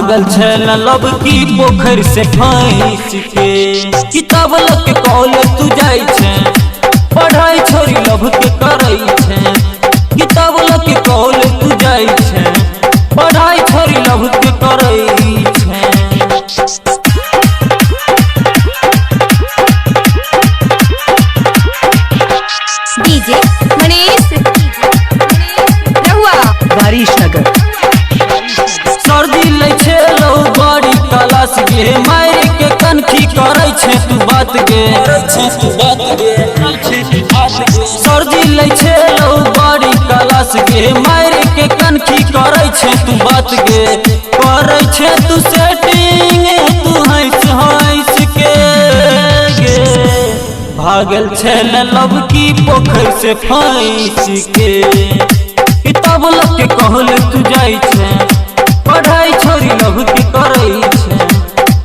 भागल छल लब की पोखर से फंस के किताब लग के कॉलेज तू जाई छे पढ़ाई छोरी लब के करई छे किताब लग के कॉलेज तू जाई छे पढ़ाई छोरी लब के करई छे। डीजे मनीष रहुआ वारिश नगर सर्दी ले छे लो बड़ी तलाश गे मारे के कनखी करे छे तू बात गे सर्दी ले छे लो बड़ी तलाश गे मारे के कनखी करे छे तू बात गे करे छे तू सेटिंग तू हंस हंस के गे भागल छे लब की पोखर से फंस के किताब लग के कहले तू जाई छे पढ़ाई छोरी लब के करई छे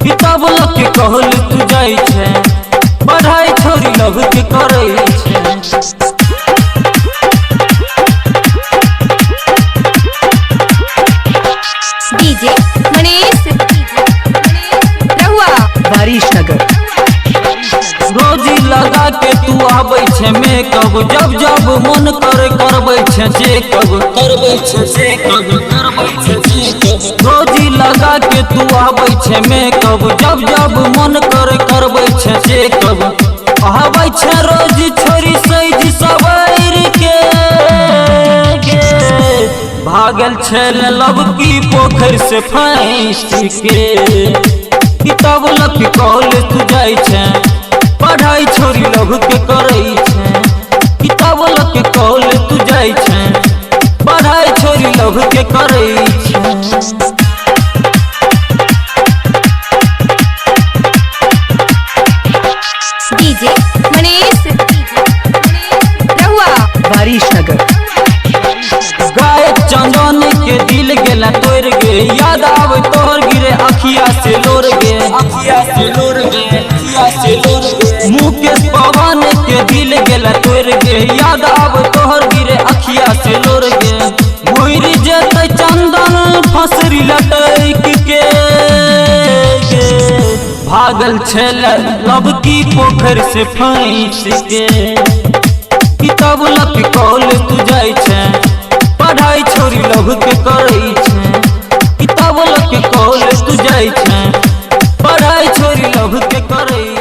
किताब लग के कहले तू जाई छे पढ़ाई छोरी लब के करई छे। डीजे मनीष रहुआ वारिश नगर रोजी लगा के तू आबै छे मेकअप जब जब मन करे करबै छे चेकअप करबै छे चेकअप करबै छे चेकअप रोजी लगा के तू आबै छे मेकअप जब जब मन करे करबै छे चेकअप आबै छे रोजी छोरी सैज सवार के भागल छे लब की पोखर से फंस के किताब लग के कॉलेज तू जाई छे पढ़ाई छोरी लब के करई छे किताब लग के कॉलेज तू जाई छे पढ़ाई छोरी लब के करई छे। डीजे मनीष रहुआ वारिश नगर गायक चंदन के दिल गेला तोड़ गे याद आवे तोहर गिरे अखिया से लोर गे अखिया से लोर गे अखिया से लोर गे मुकेश पवन के दिल गेला तोड़ गे याद आवे तोहर गिरे अखिया से लोर गे मोर जेते चंदन फसरी लटक के भागल छे लब की पोखर से फंस के किताब लग के कॉलेज तू जाई छे पढ़ाई छोरी लब के करई छे किताब लग के कॉलेज तू जाई छे पढ़ाई छोरी लब के करई